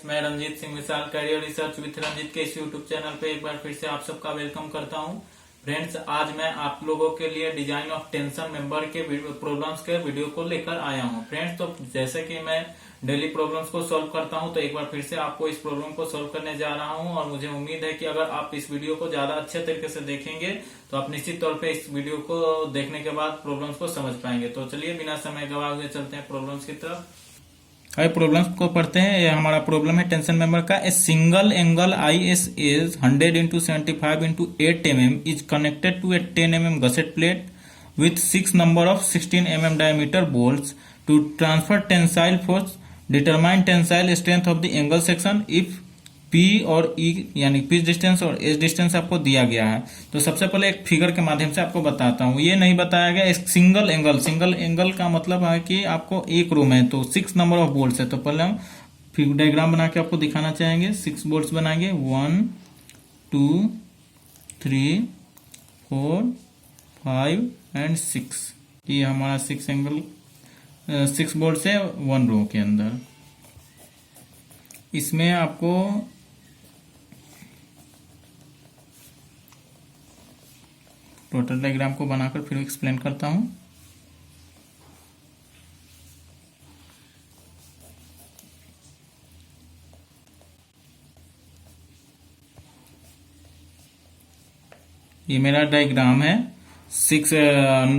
मैं रंजीत सिंह विशाल career research with Ranjit के इस यूट्यूब चैनल पे एक बार फिर से आप सबका वेलकम करता हूं। फ्रेंड्स, आज मैं आप लोगों के लिए डिजाइन ऑफ टेंशन मेंबर के प्रॉब्लम्स के वीडियो को लेकर आया हूं। फ्रेंड्स, तो जैसे कि मैं डेली प्रॉब्लम्स को सॉल्व करता हूं, तो एक बार फिर से आपको इस प्रॉब्लम को सॉल्व करने जा रहा हूं और मुझे उम्मीद है कि अगर आप इस वीडियो को ज्यादा अच्छे तरीके से देखेंगे तो आप निश्चित तौर पे इस वीडियो को देखने के बाद प्रॉब्लम्स को समझ पाएंगे। तो चलिए बिना समय गवाए हुए चलते हैं प्रॉब्लम्स की तरफ। आइए प्रॉब्लम्स को पढ़ते हैं। ये हमारा प्रॉब्लम है टेंशन मेंबर का। A single angle IS is 100 into 75 into 8 mm is connected to a 10 mm gusset plate with 6 number of 16 mm diameter bolts to transfer tensile force. Determine tensile strength of the angle section if P और E यानी pitch distance और as distance आपको दिया गया है। तो सबसे पहले एक फिगर के माध्यम से आपको बताता हूँ। ये नहीं बताया गया सिंगल एंगल का मतलब है कि आपको एक रूम है तो 6 नंबर ऑफ बोल्ट्स है। तो पहले हम फिगर डायग्राम बना के आपको दिखाना चाहेंगे। 6 बोल्ट्स बनाएंगे, 1 2 3 4 5 एंड 6। ये हमारा 6 बोल्ट्स है 1 रो के अंदर। इसमें आपको टोटल डायग्राम को बनाकर फिर एक्सप्लेन करता हूं। ये मेरा डायग्राम है। 6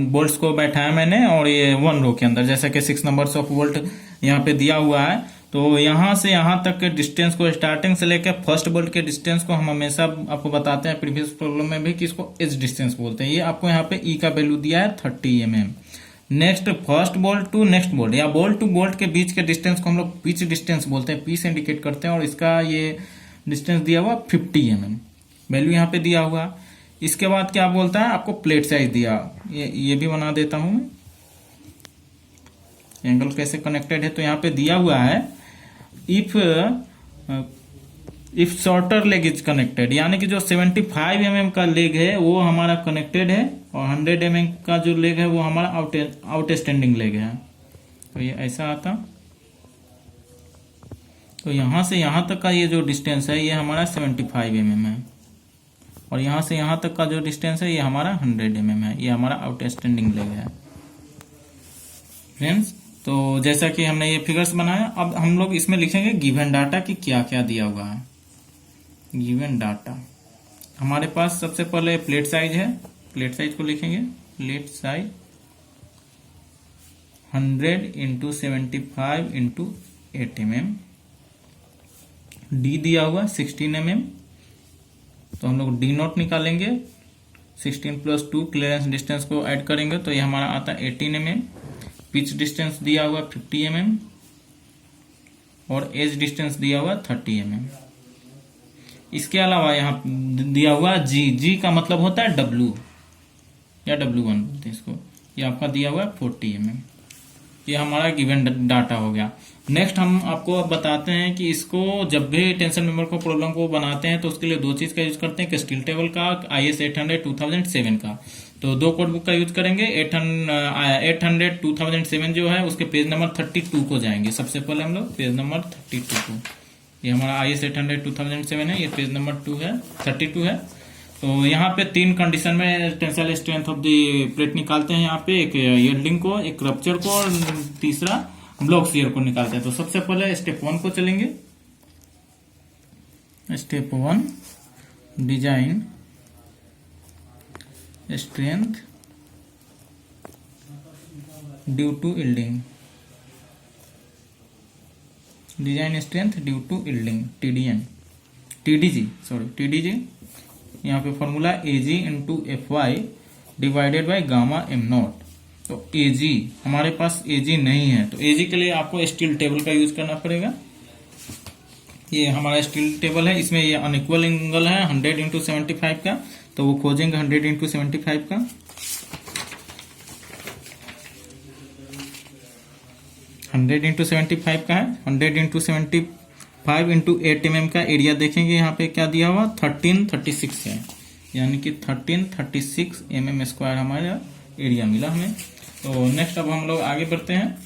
बोल्ट्स को बैठाया मैंने और ये 1 रो के अंदर, जैसा कि 6 नंबर्स ऑफ बोल्ट यहाँ पे दिया हुआ है। तो यहां से यहां तक के डिस्टेंस को, स्टार्टिंग से लेकर फर्स्ट बोल्ट के डिस्टेंस को हम हमेशा आपको बताते हैं प्रीवियस प्रॉब्लम में भी कि इसको एज डिस्टेंस बोलते हैं। ये आपको यहाँ पे ई का वैल्यू दिया है 30 mm। Next first bolt to next bolt या बोल्ट टू बोल्ट के बीच के डिस्टेंस को हम लोग पिच डिस्टेंस बोलते हैं, पी से इंडिकेट करते हैं और इसका ये डिस्टेंस दिया हुआ 50 mm वैल्यू यहाँ पे दिया हुआ। इसके बाद क्या बोलता है, आपको प्लेट साइज दिया, ये भी बना देता हूं मैं। एंगल कैसे कनेक्टेड है तो यहाँ पे दिया हुआ है if shorter leg is connected, यानी कि जो 75 mm का लेग है वो हमारा कनेक्टेड है और 100 mm का जो लेग है वो हमारा आउटस्टैंडिंग लेग है। तो ये ऐसा आता। तो यहां से यहां तक का ये जो डिस्टेंस है ये हमारा 75 mm है और यहां से यहां तक का जो डिस्टेंस है ये हमारा 100 mm है। ये हमारा आउटस्टैंडिंग लेग है। फ्रेंड्स, तो जैसा कि हमने ये फिगर्स बनाया, अब हम लोग इसमें लिखेंगे गिवन डाटा की क्या क्या दिया हुआ है। गिवन डाटा हमारे पास सबसे पहले प्लेट साइज है। प्लेट साइज को लिखेंगे, plate size 100 into 75 into 8 mm। D दिया हुआ 16 mm, तो हम लोग डी नोट निकालेंगे। 16 प्लस 2 क्लियरेंस डिस्टेंस को ऐड करेंगे तो ये हमारा आता है 18 mm। पिच डिस्टेंस दिया हुआ 50 mm और एज डिस्टेंस दिया हुआ 30 mm। इसके अलावा यहाँ दिया हुआ जी का मतलब होता है W या W1 बोलते हैं इसको। ये आपका दिया हुआ 40 mm। ये हमारा गिवन डाटा हो गया। नेक्स्ट हम आपको अब बताते हैं कि इसको जब भी टेंशन मेंबर को प्रॉब्लम को बनाते हैं तो उसके लिए 2 चीज का यूज करते हैं, स्टील टेबल का, IS 800 2007 का। तो 2 कोड बुक का यूज करेंगे। 800 2007 जो है उसके पेज नंबर 32 को जाएंगे। सबसे पहले हम लोग पेज नंबर 32 को, ये हमारा IS 800 2007 है, ये पेज नंबर 32 है। तो यहाँ पे 3 कंडीशन में tensile strength of the plate निकालते हैं। यहाँ पे एक यील्डिंग को, एक रप्चर को और तीसरा ब्लॉक शियर को निकालते हैं। तो सबसे पहले स्टेप 1 को चलेंगे। Step 1, design strength due to yielding. Design strength due to yielding, TDG। यहाँ पे formula AG into FY divided by gamma M0। तो AG हमारे पास AG नहीं है, तो AG के लिए आपको स्टील टेबल का यूज करना पड़ेगा। ये हमारा स्टील टेबल है, इसमें ये अनइक्वल एंगल है 100 इंटू 75 का, तो वो खोजेंगे 100 इंटू 75 का। 100 इंटू 75 का है। 100 इंटू 75 इंटू 8 mm का एरिया देखेंगे यहाँ पे क्या दिया हुआ 1336 है, यानी कि 1336 mm² हमारा एरिया मिला हमें। तो नेक्स्ट अब हम लोग आगे बढ़ते हैं।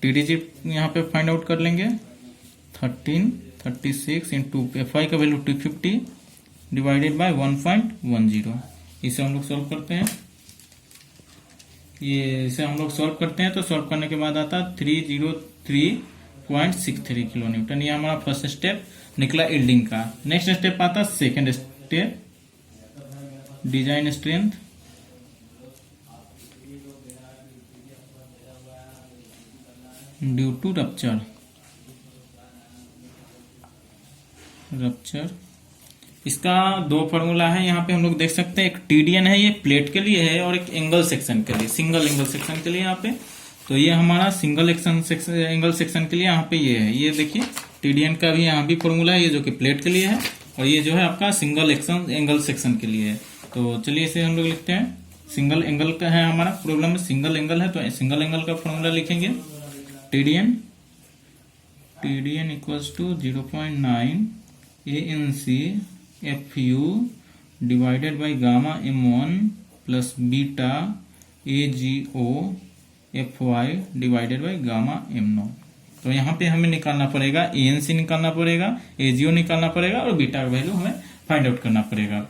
TDG यहाँ पे फाइंड आउट कर लेंगे। 36 इंटू FY का वैल्यू 250 डिवाइडेड बाय 1.10। इसे हम लोग सॉल्व करते हैं। ये इसे हम लोग सॉल्व करते हैं तो सॉल्व करने के बाद आता 303.63 किलो न्यूटन। ये हमारा फर्स्ट स्टेप निकला यील्डिंग का। नेक्स्ट स्टेप आता second step, design strength. Due to rupture इसका दो फॉर्मूला है यहाँ पे हम लोग देख सकते हैं। एक TDN है, ये प्लेट के लिए है, और एक एंगल सेक्शन के लिए, सिंगल एंगल सेक्शन के लिए यहाँ पे। तो ये हमारा सिंगल एंगल सेक्शन के लिए यहाँ पे ये है। ये देखिए TDN का भी यहाँ भी फॉर्मूला है, ये जो कि प्लेट के लिए है, और ये जो है आपका सिंगल एंगल सेक्शन के लिए है। तो चलिए इसे हम लोग लिखते हैं। सिंगल एंगल का है हमारा प्रॉब्लम में, सिंगल एंगल है तो सिंगल एंगल का फॉर्मूला लिखेंगे। TDN equals to 0.9 ANC FU divided by gamma M1 plus beta AGO FY divided by gamma M0। तो यहाँ पे हमें निकालना पड़ेगा ANC निकालना पड़ेगा, AGO निकालना पड़ेगा, और बीटा का वैल्यू हमें फाइंड आउट करना पड़ेगा।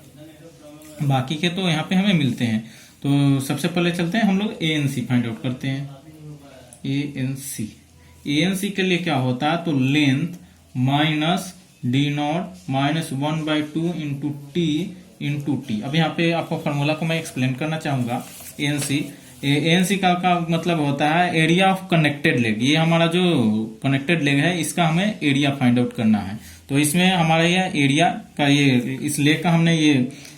बाकी के तो यहाँ पे हमें मिलते हैं। तो सबसे पहले चलते हैं हम लोग ANC फाइंड आउट करते हैं। ANC के लिए क्या होता है, तो length minus D0 minus 1/2 into T। अब यहाँ पे आपको फॉर्मूला को मैं एक्सप्लेन करना चाहूंगा। ANC का मतलब होता है एरिया ऑफ कनेक्टेड लेग। ये हमारा जो कनेक्टेड लेग है इसका हमें एरिया फाइंड आउट करना है। तो इसमें हमारा ये एरिया का, ये इस लेग का हमने ये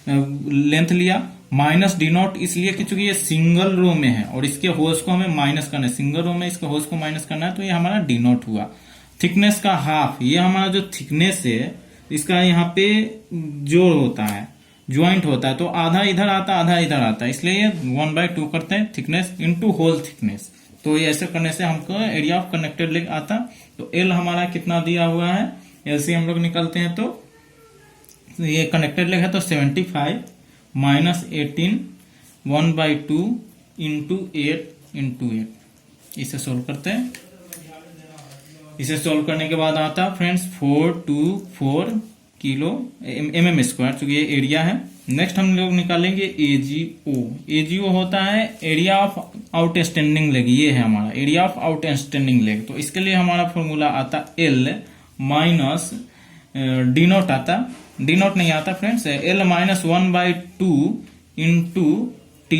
लेंथ लिया, माइनस D0 इसलिए कि चूंकि ये सिंगल रो में है और इसके होल्स को हमें माइनस करना है, सिंगल रो में इसके होल्स को माइनस करना है, तो ये हमारा D0 हुआ। थिकनेस का हाफ, ये हमारा जो थिकनेस है इसका यहाँ पे जोड़ होता है, ज्वाइंट होता है, तो आधा इधर आता आधा इधर आता है, इसलिए ये 1/2 करते हैं थिकनेस इनटू होल थिकनेस। तो ये ऐसे करने से हमको एरिया ऑफ कनेक्टेड लेग आता। तो L हमारा कितना दिया हुआ है, LC हम लोग निकालते हैं। तो ये कनेक्टेड लेग है तो 75 माइनस 18 1/2 इंटू 8 इसे सोल्व करते हैं। इसे सोल्व करने के बाद आता फ्रेंड्स 424 किलो mm स्क्वायर, चूंकि ये एरिया है। नेक्स्ट हम लोग निकालेंगे AGO होता है एरिया ऑफ आउटस्टैंडिंग लेग। ये है हमारा एरिया ऑफ आउटस्टैंडिंग लेग। तो इसके लिए हमारा फॉर्मूला आता L माइनस D0 आता, D0 नहीं आता friends, L minus 1/2 into T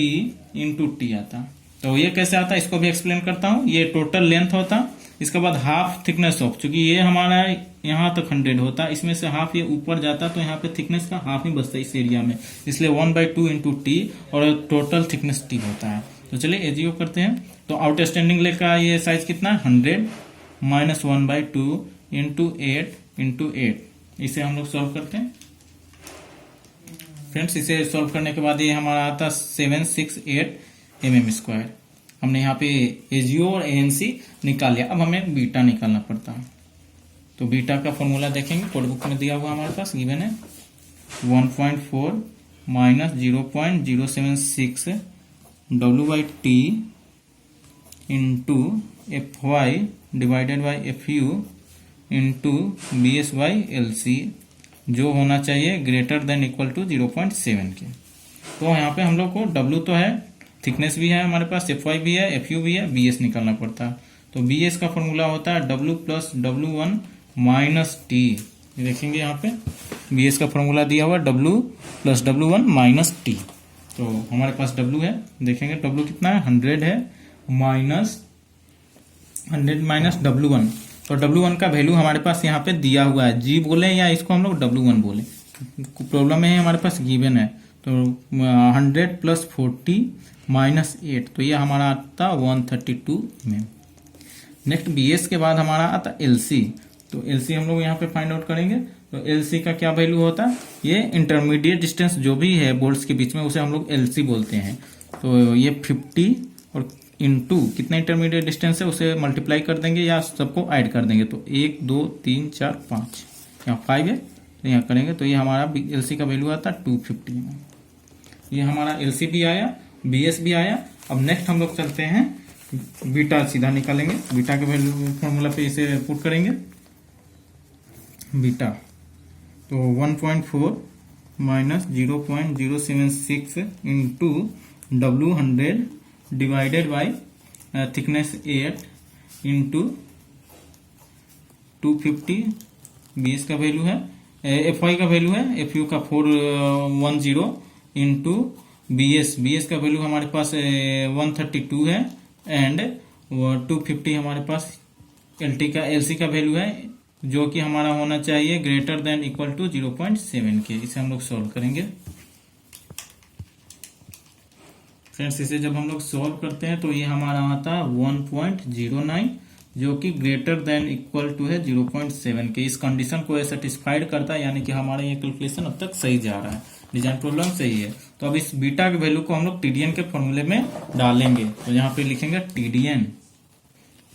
आता। तो ये कैसे आता है इसको भी एक्सप्लेन करता हूं। ये टोटल लेंथ होता, इसके बाद हाफ थिकनेस ऑफ, चूंकि ये हमारा यहाँ तक 100 होता, इसमें से हाफ ये ऊपर जाता, तो यहाँ पे थिकनेस का हाफ ही बचता इस एरिया में, इसलिए 1/2 इंटू T, और टोटल थिकनेस T होता है। तो चलिए AGO करते हैं। तो आउटस्टैंडिंग लेग का ये साइज कितना है 100 माइनस 1/2 इंटू 8 इसे हम लोग सॉल्व करते हैं फ्रेंड्स। इसे सॉल्व करने के बाद ये हमारा आता 768 mm स्क्वायर। हमने यहाँ पे AGO और ANC निकाल लिया। अब हमें बीटा निकालना पड़ता है। तो बीटा का फॉर्मूला देखेंगे, कोड बुक में दिया हुआ हमारे पास, गिवन है 1.4 minus 0.076 W/T into FY divided by FU into BS/LC, जो होना चाहिए ग्रेटर देन इक्वल टू 0.7 के। तो यहाँ पे हम लोग को W तो है, थिकनेस भी है हमारे पास, FY भी है, FU भी है, BS निकालना पड़ता है। तो BS का फॉर्मूला होता है W plus W1 minus T। देखेंगे यहाँ पे BS का फॉर्मूला दिया हुआ W plus W1 minus T। तो हमारे पास W है, देखेंगे W कितना है 100 है, माइनस 100 माइनस W1। तो W1 का वैल्यू हमारे पास यहाँ पे दिया हुआ है, G बोले या इसको हम लोग W1 बोले, प्रॉब्लम में है हमारे पास गिवन है। तो 100 प्लस 40 माइनस 8, तो ये हमारा आता 132 mm। नेक्स्ट BS के बाद हमारा आता LC। तो LC हम लोग यहाँ पे फाइंड आउट करेंगे। तो LC का क्या वैल्यू होता है, ये इंटरमीडिएट डिस्टेंस जो भी है बोल्ट्स के बीच में उसे हम लोग LC बोलते हैं। तो ये 50 और इंटू कितना इंटरमीडिएट डिस्टेंस है उसे मल्टीप्लाई कर देंगे या सबको ऐड कर देंगे। तो 1 2 3 4 5, यहाँ 5 है तो यहाँ करेंगे, तो ये हमारा LC का वैल्यू आता 250। ये हमारा LC भी आया, BS भी आया। अब नेक्स्ट हम लोग चलते हैं बीटा सीधा निकालेंगे। बीटा के वैल्यू फॉर्मूला पे इसे पुट करेंगे। बीटा, तो 1.4 minus 0.076 into W 100 divided by thickness 8 into 250 BS का वैल्यू है, FY का वैल्यू है, FU का 410 इंटू BS का वैल्यू हमारे पास 132 है एंड 250 हमारे पास LC का वैल्यू है जो कि हमारा होना चाहिए ग्रेटर देन इक्वल टू 0.7 के। इसे हम लोग सॉल्व करेंगे। फ्रेंड्स इसे जब हम लोग सॉल्व करते हैं तो ये हमारा आता है 1.09 जो कि ग्रेटर देन इक्वल टू है 0.7 के। इस कंडीशन को सेटिस्फाइड करता है, यानी कि हमारा ये कैलकुलेशन अब तक सही जा रहा है, डिजाइन प्रॉब्लम सही है। तो अब इस बीटा के वैल्यू को हम लोग TDN के फॉर्मूले में डालेंगे। तो यहाँ पे लिखेंगे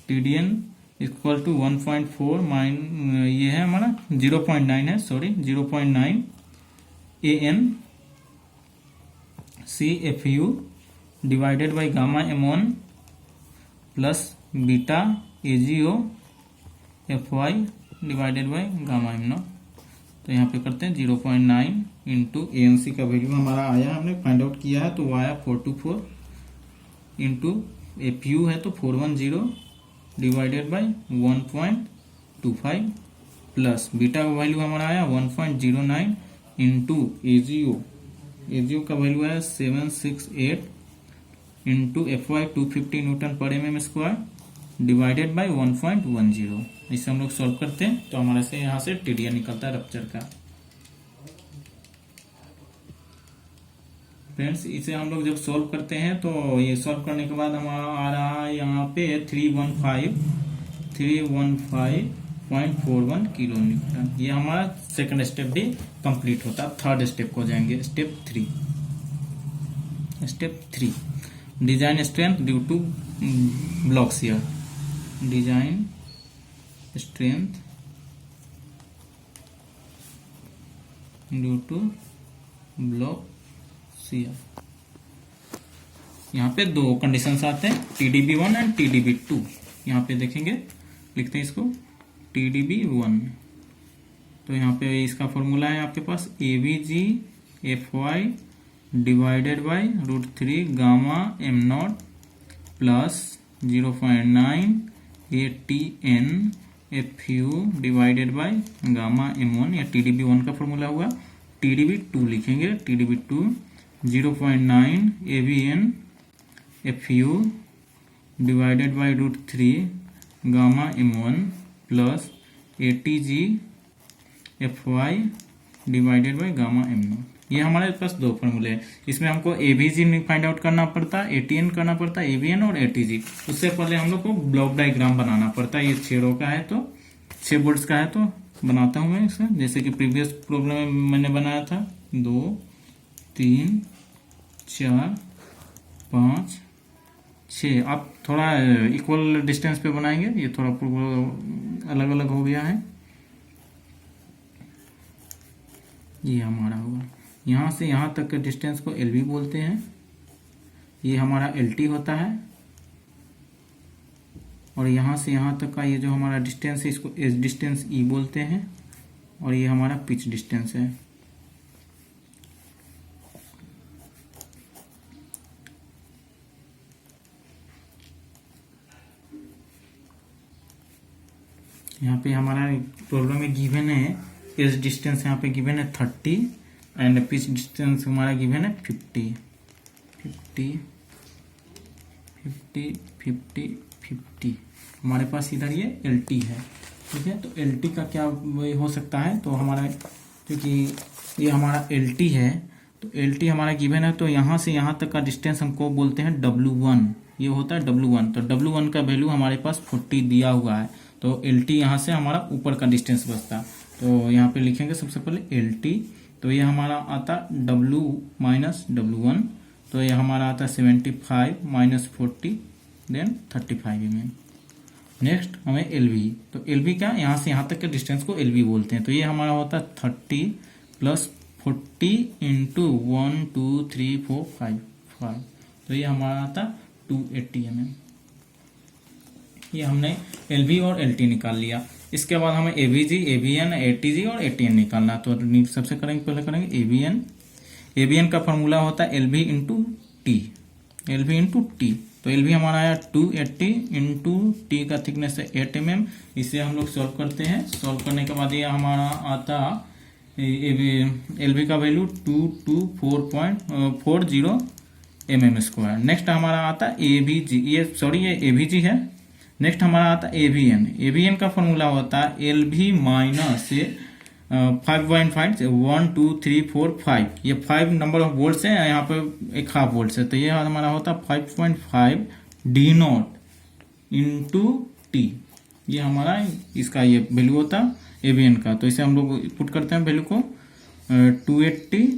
TDN इक्वल टू 1.4 ये है हमारा 0.9 है, sorry 0.9 AN CFU divided by gamma M1 plus beta AGO FY divided by gamma M0। तो यहाँ पे करते हैं 0.9 इंटू ANC का वैल्यू हमारा आया, हमने फाइंड आउट किया है तो वो आया 424 इंटू FU है तो 410 डिवाइडेड बाई 1.25 प्लस बीटा का वैल्यू हमारा आया 1.09 इंटू AGO का वैल्यू आया 768 इंटू FY 250 न्यूटन पर mm² डिवाइडेड बाई 1.10। इसे हम लोग सॉल्व करते हैं तो हमारे से यहाँ से TDN निकलता है रप्चर का। फ्रेंड्स इसे हम लोग जब सॉल्व करते हैं तो ये सॉल्व करने के बाद हमारा आ रहा है यहाँ पे 315.41 किलो न्यूटन। ये हमारा सेकंड स्टेप भी कंप्लीट होता है। थर्ड स्टेप को जाएंगे, step 3 design strength due to block shear. Design strength due to block shear. यहाँ पे दो कंडीशंस आते हैं, TDB1 एंड TDB2। यहाँ पे देखेंगे, लिखते हैं इसको TDB1। तो यहाँ पे इसका फॉर्मूला है आपके पास AVG FY divided by √3 gamma M0 plus 0.9 ATN FU divided by gamma M1। या TDB1 का फॉर्मूला हुआ। TDB2 लिखेंगे, TDB2 0.9 AVN FU divided by √3 gamma M1 plus ATG FY divided by gamma M0। ये हमारे पास दो फॉर्मूले हैं। इसमें हमको AVG फाइंड आउट करना पड़ता है, ATN करना पड़ता है, AVN और ATG। उससे पहले हम लोग को ब्लॉक डायग्राम बनाना पड़ता है। ये 6 रो का है तो 6 बोल्ट्स का है तो बनाता हूं मैं इसे, जैसे कि प्रीवियस प्रॉब्लम में मैंने बनाया था। 2 3 4 5 6। आप थोड़ा इक्वल डिस्टेंस पे बनाएंगे, ये थोड़ा अलग अलग हो गया है। ये हमारा होगा, यहाँ से यहाँ तक के डिस्टेंस को LB बोलते हैं। ये हमारा LT होता है और यहाँ से यहाँ तक का ये जो हमारा डिस्टेंस है इसको एज डिस्टेंस E बोलते हैं और ये हमारा पिच डिस्टेंस है। यहाँ पे हमारा प्रॉब्लम में गिवन है एज डिस्टेंस, यहाँ पे गिवन है 30 एंड पिच डिस्टेंस हमारा गिवन है 50 हमारे पास इधर ये LT है, ठीक है। तो LT का क्या हो सकता है, तो हमारा क्योंकि ये हमारा LT है तो LT हमारा गिवन है, तो यहाँ से यहाँ तक का डिस्टेंस हमको बोलते हैं W1। ये होता है W1। तो W1 का वैल्यू हमारे पास 40 दिया हुआ है, तो LT यहाँ से हमारा ऊपर का डिस्टेंस बचता है। तो यहाँ पे लिखेंगे सबसे पहले LT, तो ये हमारा आता W माइनस W1, तो ये हमारा आता 75 माइनस 40 देन 35 mm। नेक्स्ट हमें LV, तो LV क्या, यहाँ से यहाँ तक के डिस्टेंस को LV बोलते हैं। तो ये हमारा होता है 30 प्लस 40 इंटू 1 2 3 4 5, तो ये हमारा आता 280 mm। ये हमने LV और LT निकाल लिया। इसके बाद हमें एवीजी, एवीएन, एटीजी और एटीएन निकालना। तो सबसे करेंगे, पहले करेंगे एवीएन। एवीएन का फॉर्मूला होता है LV into T, LV into T. तो एलवी हमारा आया 280 इंटू टी का थिकनेस है 8 mm। इसे हम लोग सॉल्व करते हैं। सॉल्व करने के बाद ये हमारा आता एलवी का वैल्यू 224.40 mm²। नेक्स्ट हमारा आता एवीजी, ये एवीजी है। नेक्स्ट हमारा आता एवीएन। एवीएन का फॉर्मूला होता है एलवी माइनस 5.5, 1 2 3 4 5, ये 5 नंबर ऑफ वोल्ट्स है, यहाँ पे एक हाफ वोल्ट्स है, तो ये हमारा होता 5.5 डी नॉट इंटू टी। ये हमारा इसका ये वैल्यू होता एवीएन का। तो इसे हम लोग पुट करते हैं वैल्यू को 280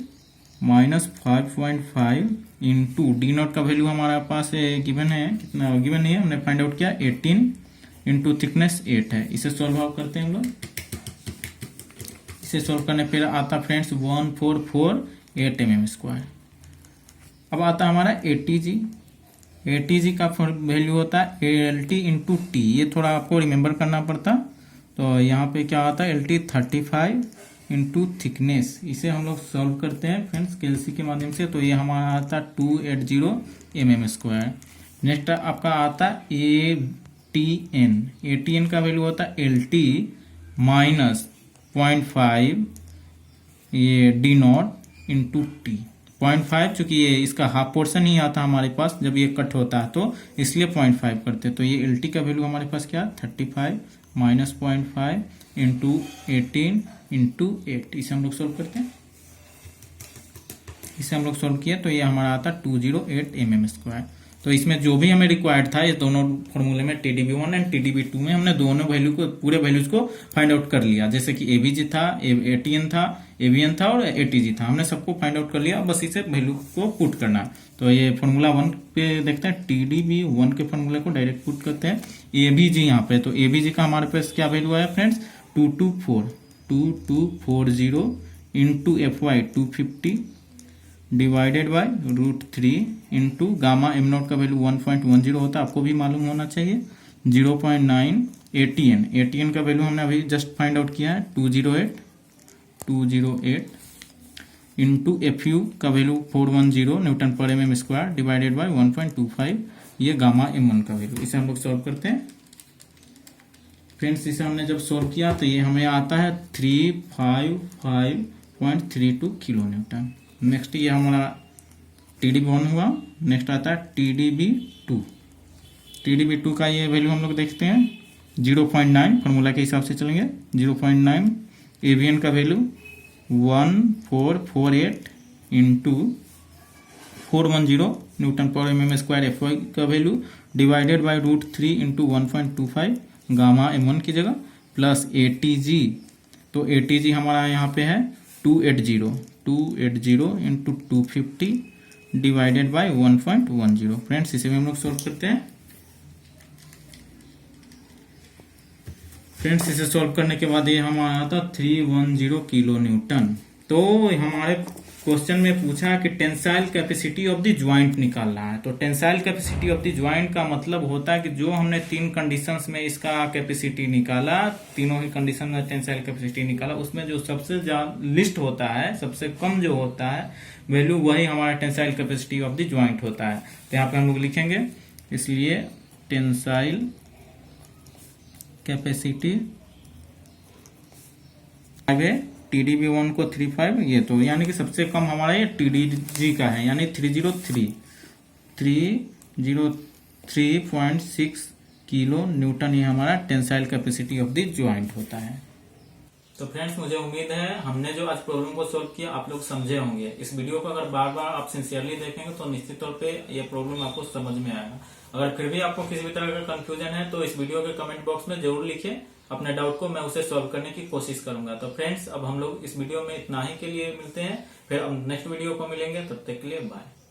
माइनस 5.5 इंटू डी नॉट का वैल्यू हमारे पास गिवन है, कितना गिवन नहीं है, हमने फाइंड आउट किया 18 इंटू थिकनेस 8 है। इसे सॉल्व आउट करते हैं हम लोग। इसे सॉल्व करने पर आता फ्रेंड्स 1448 mm²। अब आता हमारा एटीजी। एटीजी का वैल्यू होता है एल टी इंटू टी। ये थोड़ा आपको रिमेम्बर करना पड़ता। तो यहाँ पे क्या आता है एल टी 35 इंटू थिकनेस। इसे हम लोग सॉल्व करते हैं फ्रेंड्स कैलसी के माध्यम से। तो ये हमारा आता 280 mm²। नेक्स्ट आपका आता A T N. A T N का वैल्यू होता है एल टी माइनस 0.5 ये डी नॉट इंटू टी। 0.5 चूंकि ये इसका हाफ पोर्शन ही आता हमारे पास जब ये कट होता है, तो इसलिए 0.5 करते। तो ये एल टी का वैल्यू हमारे पास क्या 35 माइनस 0.5 इंटू 18 इंटू 8। इसे हम लोग सोल्व करते हैं। इसे हम लोग सोल्व किया तो ये हमारा आता 208 mm²। तो इसमें जो भी हमें रिक्वायर्ड था, ये दोनों फॉर्मूले में TDB1 एंड TDB2 में हमने दोनों वैल्यू को, पूरे वैल्यूज को फाइंड आउट कर लिया। जैसे कि एवीजी था, एटीएन था, एवीएन था और एटीजी था, हमने सबको फाइंड आउट कर लिया। बस इसे वैल्यू को पुट करना। तो ये फॉर्मूला 1 पे देखते हैं, TDB1 के फॉर्मूले को डायरेक्ट पुट करते हैं। एवीजी यहाँ पे, तो एवीजी का हमारे पास क्या वैल्यू आया friends 2240 into FY 250 divided by √3 into gamma am not का वैल्यू 1.10 होता है, आपको भी मालूम होना चाहिए 0.9। एटीएन का वैल्यू हमने अभी जस्ट फाइंड आउट किया है 208 इंटू FU का वैल्यू 410 न्यूटन पर mm² डिवाइडेड बाय 1.25, ये गामा M1 का वैल्यू। इसे हम लोग सॉल्व करते हैं फ्रेंड्स। इसे हमने जब सॉल्व किया तो ये हमें आता है 355.32 किलो न्यूटन। नेक्स्ट ये हमारा TDB1 हुआ। नेक्स्ट आता है TDB2। TDB2 का ये वैल्यू हम लोग देखते हैं 0.9, फॉर्मूला के हिसाब से चलेंगे 0.9। एवीएन का वैल्यू 1448 इंटू 410 न्यूटन पर mm²। FY का value divided by √3 into 1.25 gamma M1 की जगह, प्लस ATG। तो ATG हमारा यहाँ पे है 280 इंटू 250 डिवाइडेड बाय 1.10। फ्रेंड्स इसे भी हम लोग सॉल्व करते हैं। फ्रेंड्स इसे सॉल्व करने के बाद ये हमारा आता 310 किलो न्यूटन। तो हमारे क्वेश्चन में पूछा कि tensile capacity of the joint निकालना है। तो tensile capacity of the joint का मतलब होता है कि जो हमने 3 कंडीशंस में इसका कैपेसिटी निकाला, तीनों ही कंडीशन में टेंसाइल कैपेसिटी निकाला, उसमें जो सबसे लिस्ट होता है, सबसे कम जो होता है वैल्यू, वही हमारा tensile capacity of the joint होता है। तो यहाँ पे हम लोग लिखेंगे, इसलिए टेंसाइल कैपेसिटी आगे TDB1 को 35, ये तो यानी कि सबसे कम हमारा ये TDG का है, यानी 303.6 किलो न्यूटन ये हमारा tensile capacity of the joint होता है। तो फ्रेंड्स मुझे उम्मीद है हमने जो आज प्रॉब्लम को सॉल्व किया आप लोग समझे होंगे। इस वीडियो को अगर बार बार आप सिंसियरली देखेंगे तो निश्चित तौर पे ये प्रॉब्लम आपको समझ में आएगा। अगर फिर भी आपको किसी भी तरह का कंफ्यूजन है तो इस वीडियो के कमेंट बॉक्स में जरूर लिखिए अपने डाउट को, मैं उसे सॉल्व करने की कोशिश करूंगा। तो फ्रेंड्स अब हम लोग इस वीडियो में इतना ही के लिए मिलते हैं, फिर अब नेक्स्ट वीडियो को मिलेंगे, तब तक के लिए बाय।